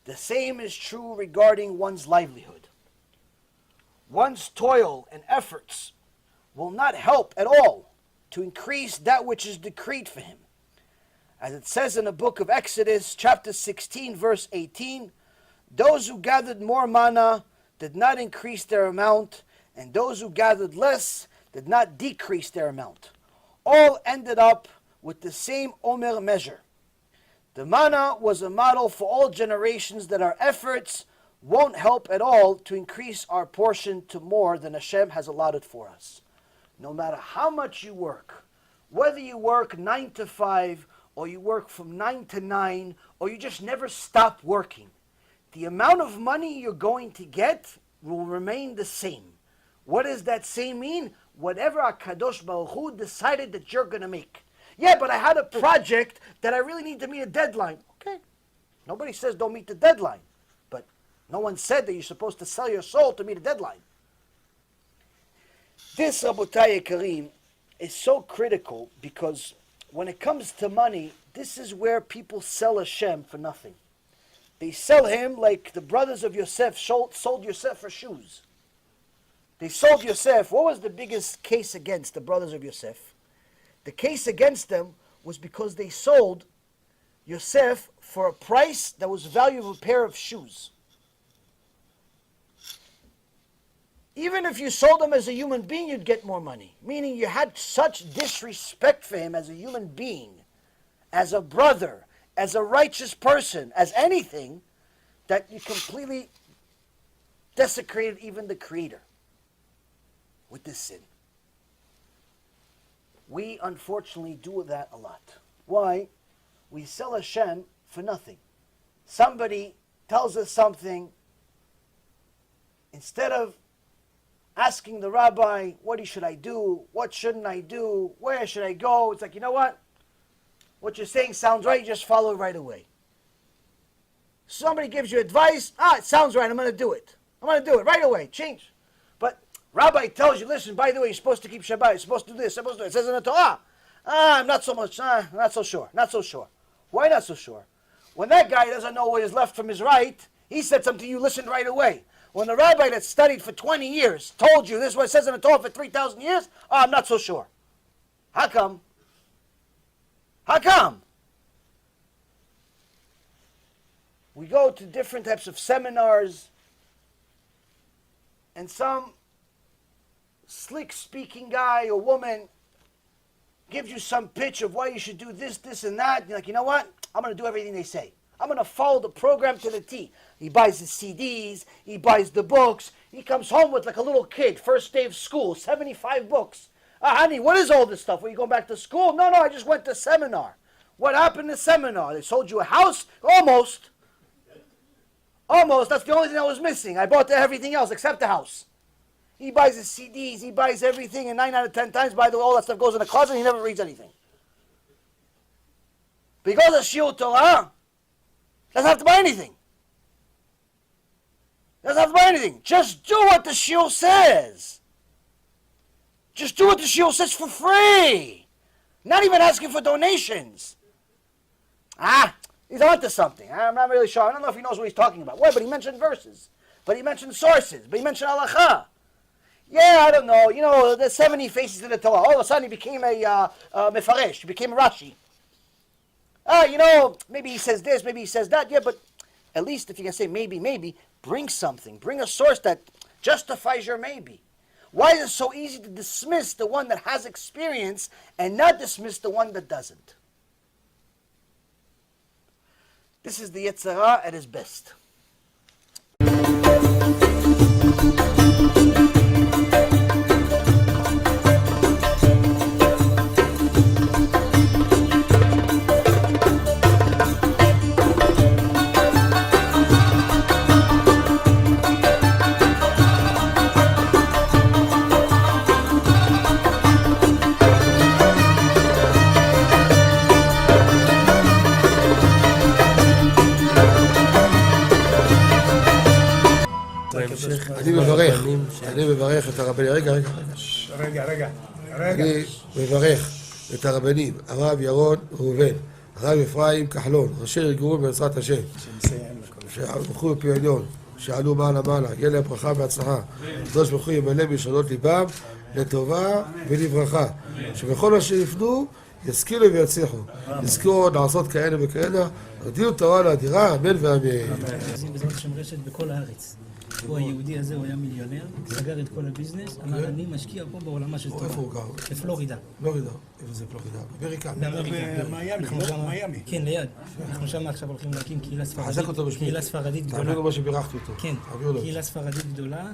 The same is true regarding one's livelihood. One's toil and efforts will not help at all to increase that which is decreed for him. As it says in the book of Exodus, chapter 16, verse 18, those who gathered more manna did not increase their amount, and those who gathered less did not decrease their amount. All ended up with the same omer measure. The manna was a model for all generations that our efforts won't help at all to increase our portion to more than HaShem has allotted for us. No matter how much you work, whether you work 9 to 5, or you work from 9 to 9, or you just never stop working, the amount of money you're going to get will remain the same. What does that same mean? Whatever HaKadosh Baruch Hu decided that you're going to make. Yeah, but I had a project that I really need to meet a deadline. Okay. Nobody says don't meet the deadline. But no one said that you're supposed to sell your soul to meet a deadline. This, Rabotai Karim, is so critical because when it comes to money, this is where people sell HaShem for nothing. They sell him like the brothers of Yosef sold Yosef for shoes. They sold Yosef. What was the biggest case against the brothers of Yosef? The case against them was because they sold Yosef for a price that was value of a pair of shoes. Even if you sold him as a human being, you'd get more money. Meaning you had such disrespect for him as a human being, as a brother, as a righteous person, as anything, that you completely desecrated even the Creator with this sin. We unfortunately do that a lot. Why? We sell HaShem for nothing. Somebody tells us something, instead of asking the rabbi, what should I do? What shouldn't I do? Where should I go? It's like, you know what? What you're saying sounds right, you just follow it right away. Somebody gives you advice, it sounds right, I'm going to do it. I'm going to do it right away, change. But rabbi tells you, listen, by the way, you're supposed to keep Shabbat, you're supposed to do this, you're supposed to do it. It says in the Torah. I'm not so much, not so sure, not so sure. Why not so sure? When that guy doesn't know what is left from his right, he said something to you, listen right away. When the rabbi that studied for 20 years told you this is what it says in the Torah for 3,000 years, I'm not so sure. How come? How come? We go to different types of seminars, and some slick speaking guy or woman gives you some pitch of why you should do this, this, and that. And you're like, you know what? I'm going to do everything they say. I'm going to follow the program to the T. He buys the CDs, he buys the books, he comes home with like a little kid, first day of school, 75 books. Honey, what is all this stuff? Were you going back to school? No, I just went to seminar. What happened in the seminar? They sold you a house? Almost. Almost. That's the only thing that was missing. I bought everything else except the house. He buys his CDs, he buys everything, and 9 out of 10 times, by the way, all that stuff goes in the closet and he never reads anything. But he goes to Shiur Torah, doesn't have to buy anything. Doesn't have to buy anything. Just do what the Shiur says. Just do what the Shiur says for free. Not even asking for donations. He's onto something. I'm not really sure. I don't know if he knows what he's talking about. Why? But he mentioned verses. But he mentioned sources. But he mentioned halacha. Yeah, I don't know. You know, the 70 faces in the Torah. All of a sudden he became a mefaresh. He became a Rashi. You know, maybe he says this, maybe he says that. Yeah, but at least if you can say maybe, bring something. Bring a source that justifies your maybe. Why is it so easy to dismiss the one that has experience and not dismiss the one that doesn't? This is the Yetzer Hara at his best. אני מברך את הרבנים, רגע. אני מברך את הרבנים, הרב ירון ראובן, הרב אפרים כחלון, ראשי ארגון בעזרת השם. שהלכו בפי עליון, שעלו מעלה מעלה, יהיה להם ברכה והצלחה. הקדוש ברוך הוא ימלא בישועות ליבם לטובה ולברכה. שבכל מה שיפנו ישכילו ויצליחו. יזכו לעשות כאלה וכאלה. הודיעו תורה לאדירה, אמן ואמן. בעזרת השם רשת בכל הארץ. הוא היהודי הזה, הוא היה מיליונר, סגר את כל הביזנס, אמר אני משקיע פה בעולמה של תורה. איפה הוא גר? בפלורידה. פלורידה. איפה זה פלורידה? באמריקה. במיימי. כן, ליד. אנחנו שם עכשיו הולכים להקים קהילה ספרדית. חזק אותו בשמי. קהילה ספרדית גדולה. תעבירו מה שבירכתי אותו. כן, קהילה ספרדית גדולה.